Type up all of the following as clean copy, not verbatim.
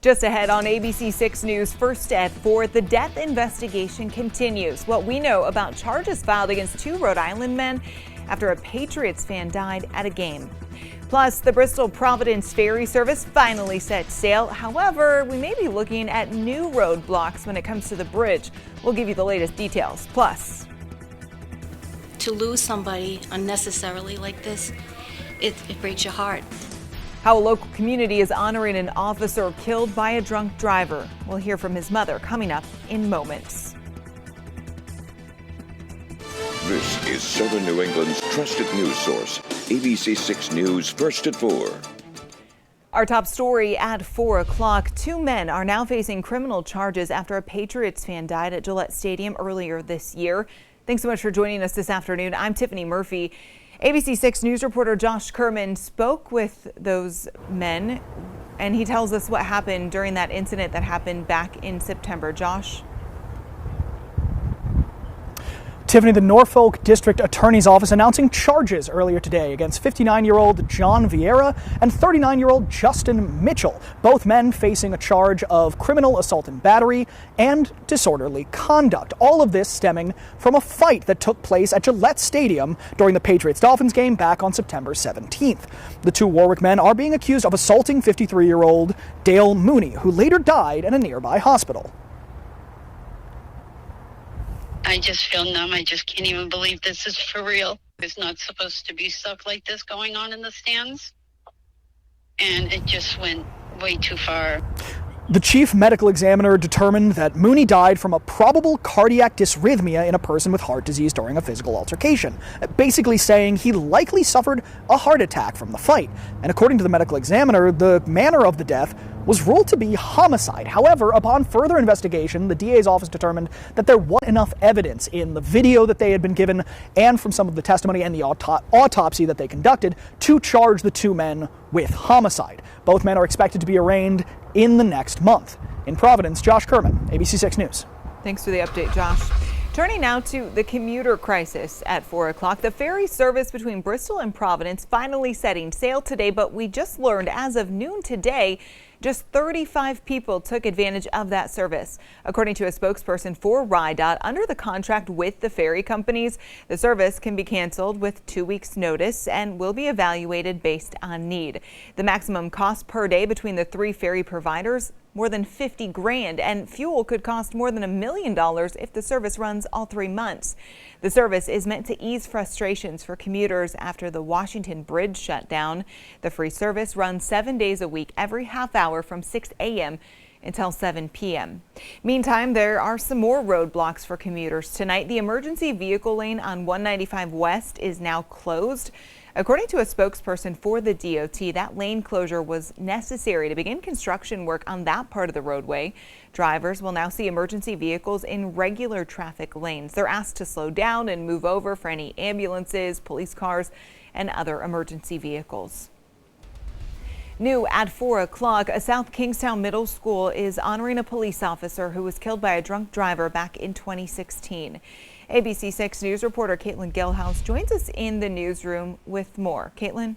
Just ahead on ABC 6 News, first at 4, the death investigation continues. What we know about charges filed against 2 Rhode Island men after a Patriots fan died at a game. Plus, the Bristol-Providence ferry service finally set sail. However, we may be looking at new roadblocks when it comes to the bridge. We'll give you the latest details. Plus, to lose somebody unnecessarily like this, it breaks your heart. How a local community is honoring an officer killed by a drunk driver. We'll hear from his mother coming up in moments. This is Southern New England's trusted news source, ABC 6 News, first at 4. Our top story at 4 o'clock. 2 men are now facing criminal charges after a Patriots fan died at Gillette Stadium earlier this year. Thanks so much for joining us this afternoon. I'm Tiffany Murphy. ABC 6 News reporter Josh Kerman spoke with those men, and he tells us what happened during that incident that happened back in September. Josh? Tiffany, the Norfolk District Attorney's Office announcing charges earlier today against 59-year-old John Vieira and 39-year-old Justin Mitchell, both men facing a charge of criminal assault and battery and disorderly conduct. All of this stemming from a fight that took place at Gillette Stadium during the Patriots-Dolphins game back on September 17th. The 2 Warwick men are being accused of assaulting 53-year-old Dale Mooney, who later died in a nearby hospital. I just feel numb. I just can't even believe this is for real. There's not supposed to be stuff like this going on in the stands. And it just went way too far. The chief medical examiner determined that Mooney died from a probable cardiac dysrhythmia in a person with heart disease during a physical altercation, basically saying he likely suffered a heart attack from the fight. And according to the medical examiner, the manner of the death was ruled to be homicide. However, upon further investigation, the DA's office determined that there wasn't enough evidence in the video that they had been given and from some of the testimony and the autopsy that they conducted to charge the 2 men with homicide. Both men are expected to be arraigned in the next month. In Providence, Josh Kerman, ABC 6 News. Thanks for the update, Josh. Turning now to the commuter crisis at 4 o'clock. The ferry service between Bristol and Providence finally setting sail today, but we just learned as of noon today, just 35 people took advantage of that service. According to a spokesperson for RIDOT, under the contract with the ferry companies, the service can be canceled with 2 weeks notice and will be evaluated based on need. The maximum cost per day between the 3 ferry providers, more than $50 grand, and fuel could cost more than $1 million if the service runs all 3 months. The service is meant to ease frustrations for commuters after the Washington Bridge shut down. The free service runs 7 days a week, every half hour from 6 a.m. until 7 p.m. Meantime, there are some more roadblocks for commuters tonight. The emergency vehicle lane on 195 West is now closed. According to a spokesperson for the DOT, that lane closure was necessary to begin construction work on that part of the roadway. Drivers will now see emergency vehicles in regular traffic lanes. They're asked to slow down and move over for any ambulances, police cars, and other emergency vehicles. New at 4 o'clock, a South Kingstown Middle School is honoring a police officer who was killed by a drunk driver back in 2016. ABC 6 News reporter Caitlin Gilhouse joins us in the newsroom with more. Caitlin?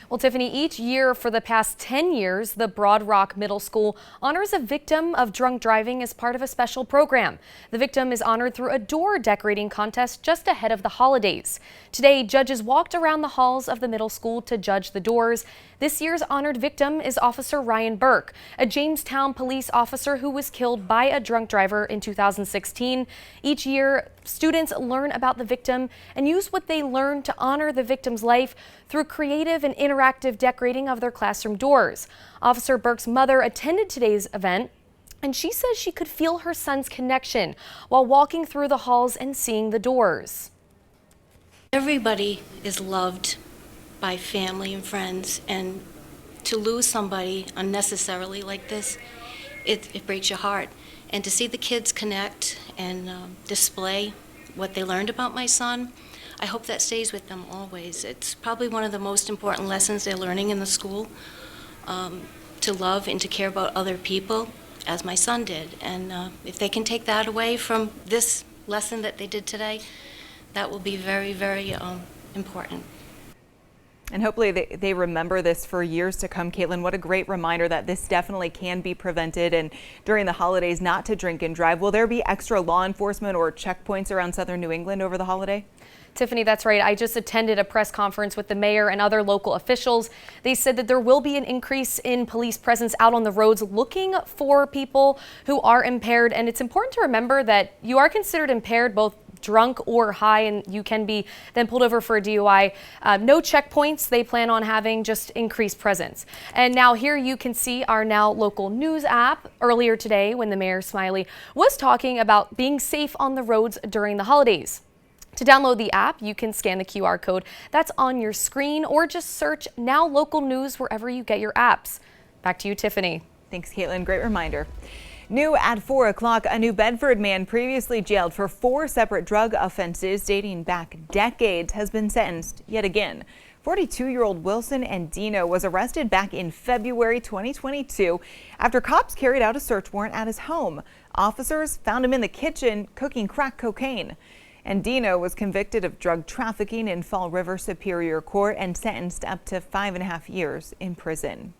Well, Tiffany, each year for the past 10 years, the Broad Rock Middle School honors a victim of drunk driving as part of a special program. The victim is honored through a door decorating contest just ahead of the holidays. Today, judges walked around the halls of the middle school to judge the doors. This year's honored victim is Officer Ryan Burke, a Jamestown police officer who was killed by a drunk driver in 2016. Each year, students learn about the victim and use what they learn to honor the victim's life through creative and interactive decorating of their classroom doors. Officer Burke's mother attended today's event, and she says she could feel her son's connection while walking through the halls and seeing the doors. Everybody is loved by family and friends, and to lose somebody unnecessarily like this, it breaks your heart. And to see the kids connect and display what they learned about my son, I hope that stays with them always. It's probably one of the most important lessons they're learning in the school, to love and to care about other people, as my son did. And if they can take that away from this lesson that they did today, that will be very, very important. And hopefully they remember this for years to come. Caitlin, what a great reminder that this definitely can be prevented, and during the holidays not to drink and drive. Will there be extra law enforcement or checkpoints around southern New England over the holiday? Tiffany, that's right. I just attended a press conference with the mayor and other local officials. They said that there will be an increase in police presence out on the roads looking for people who are impaired. And it's important to remember that you are considered impaired both drunk or high, and you can be then pulled over for a DUI. No checkpoints they plan on having, just increased presence. And now here you can see our Now Local News app earlier today when the Mayor Smiley was talking about being safe on the roads during the holidays. To download the app, you can scan the QR code that's on your screen or just search Now Local News wherever you get your apps. Back to you, Tiffany. Thanks, Caitlin. Great reminder. New at 4 o'clock, a New Bedford man previously jailed for 4 separate drug offenses dating back decades has been sentenced yet again. 42-year-old Wilson Andino was arrested back in February 2022 after cops carried out a search warrant at his home. Officers found him in the kitchen cooking crack cocaine. Andino was convicted of drug trafficking in Fall River Superior Court and sentenced up to 5.5 years in prison.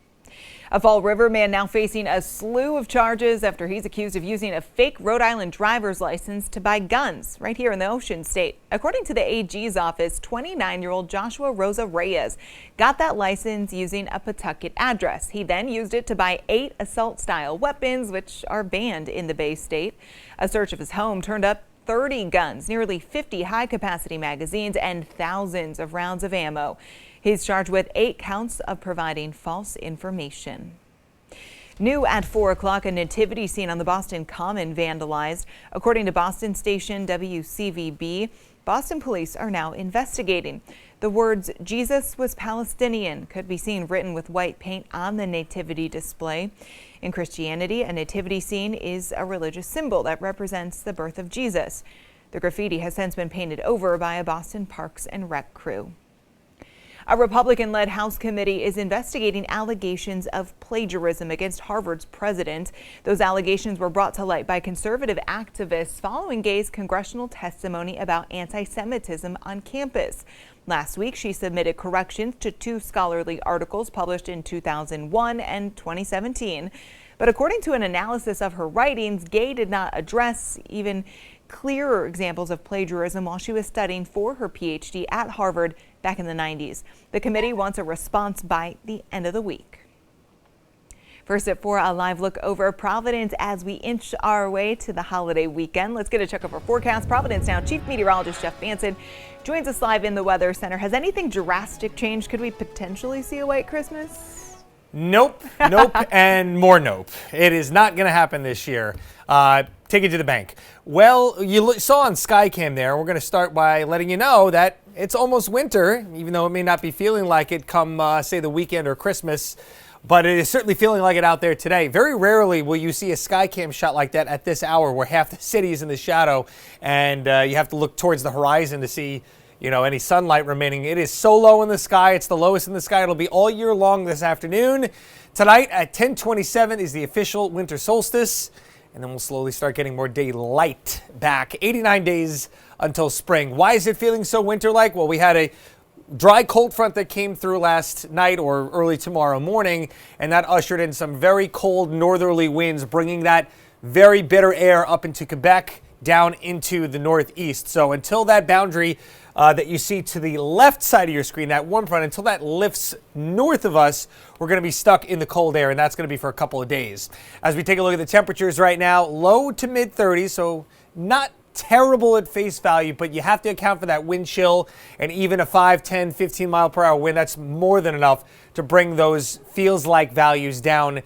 A Fall River man now facing a slew of charges after he's accused of using a fake Rhode Island driver's license to buy guns right here in the Ocean State. According to the AG's office, 29-year-old Joshua Rosa Reyes got that license using a Pawtucket address. He then used it to buy 8 assault-style weapons, which are banned in the Bay State. A search of his home turned up 30 guns, nearly 50 high-capacity magazines, and thousands of rounds of ammo. He's charged with 8 counts of providing false information. New at 4 o'clock, a nativity scene on the Boston Common vandalized. According to Boston station WCVB, Boston police are now investigating. The words "Jesus was Palestinian" could be seen written with white paint on the nativity display. In Christianity, a nativity scene is a religious symbol that represents the birth of Jesus. The graffiti has since been painted over by a Boston Parks and Rec crew. A Republican-led House committee is investigating allegations of plagiarism against Harvard's president. Those allegations were brought to light by conservative activists following Gay's congressional testimony about anti-Semitism on campus. Last week, she submitted corrections to 2 scholarly articles published in 2001 and 2017. But according to an analysis of her writings, Gay did not address even clearer examples of plagiarism while she was studying for her PhD at Harvard back in the 90s. The committee wants a response by the end of the week. First at 4, a live look over Providence as we inch our way to the holiday weekend. Let's get a check of our forecast. Providence Now Chief Meteorologist Jeff Manson joins us live in the Weather Center. Has anything drastic changed? Could we potentially see a white Christmas? Nope, and more nope. It is not going to happen this year. Take it to the bank. Well, you saw on Skycam there, we're going to start by letting you know that it's almost winter, even though it may not be feeling like it come, say, the weekend or Christmas. But it is certainly feeling like it out there today. Very rarely will you see a Skycam shot like that at this hour where half the city is in the shadow and you have to look towards the horizon to see any sunlight remaining. It is so low in the sky. It's the lowest in the sky. It'll be all year long this afternoon. Tonight at 10:27 is the official winter solstice, and then we'll slowly start getting more daylight back. 89 days until spring. Why is it feeling so winter-like? Well, we had a dry cold front that came through last night or early tomorrow morning, and that ushered in some very cold northerly winds, bringing that very bitter air up into Quebec, down into the northeast. So until that boundary that you see to the left side of your screen, that warm front, until that lifts north of us, we're going to be stuck in the cold air, and that's going to be for a couple of days. As we take a look at the temperatures right now, low to mid 30s, so not terrible at face value, but you have to account for that wind chill, and even a 5, 10, 15 mile per hour wind, that's more than enough to bring those feels like values down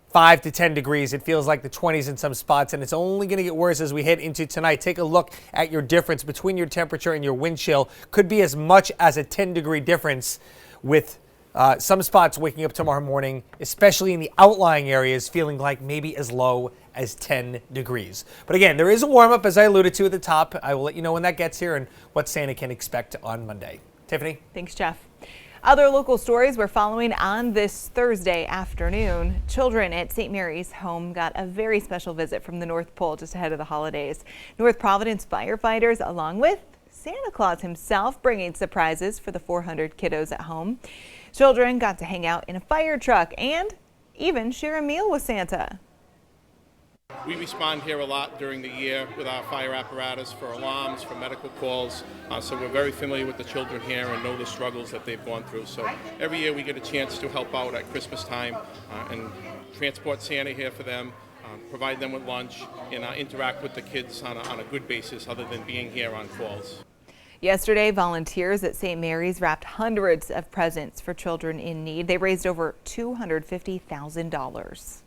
5 to 10 degrees. It feels like the 20s in some spots, and it's only going to get worse as we head into tonight. Take a look at your difference between your temperature and your wind chill. Could be as much as a 10-degree difference, with some spots waking up tomorrow morning, especially in the outlying areas, feeling like maybe as low as 10 degrees. But again, there is a warm-up, as I alluded to at the top. I will let you know when that gets here and what Santa can expect on Monday. Tiffany? Thanks, Jeff. Other local stories we're following on this Thursday afternoon. Children at St. Mary's Home got a very special visit from the North Pole just ahead of the holidays. North Providence firefighters, along with Santa Claus himself bringing surprises for the 400 kiddos at home. Children got to hang out in a fire truck and even share a meal with Santa. We respond here a lot during the year with our fire apparatus for alarms, for medical calls. So we're very familiar with the children here and know the struggles that they've gone through. So every year we get a chance to help out at Christmas time and transport Santa here for them, provide them with lunch, and interact with the kids on a good basis other than being here on calls. Yesterday, volunteers at St. Mary's wrapped hundreds of presents for children in need. They raised over $250,000.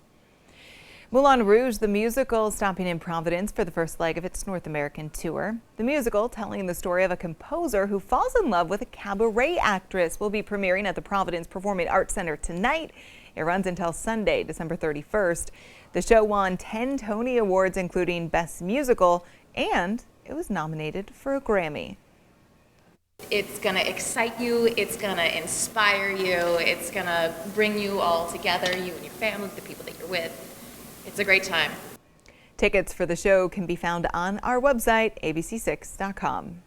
Moulin Rouge, the musical, is stopping in Providence for the first leg of its North American tour. The musical, telling the story of a composer who falls in love with a cabaret actress, will be premiering at the Providence Performing Arts Center tonight. It runs until Sunday, December 31st. The show won 10 Tony Awards, including Best Musical, and it was nominated for a Grammy. It's going to excite you, it's going to inspire you, it's going to bring you all together, you and your family, the people that you're with. It's a great time. Tickets for the show can be found on our website, abc6.com.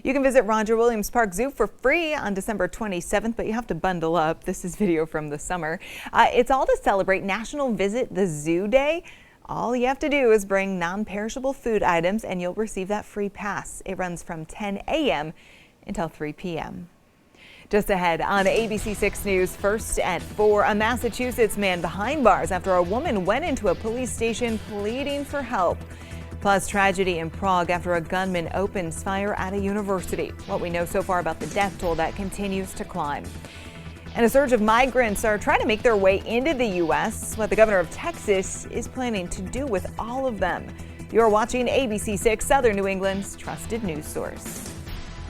You can visit Roger Williams Park Zoo for free on December 27th, but you have to bundle up. This is video from the summer. It's all to celebrate National Visit the Zoo Day. All you have to do is bring non-perishable food items and you'll receive that free pass. It runs from 10 a.m. until 3 p.m. Just ahead on ABC 6 News, first at 4, a Massachusetts man behind bars after a woman went into a police station pleading for help. Plus, tragedy in Prague after a gunman opens fire at a university. What we know so far about the death toll that continues to climb. And a surge of migrants are trying to make their way into the U.S., what the governor of Texas is planning to do with all of them. You're watching ABC 6, Southern New England's trusted news source.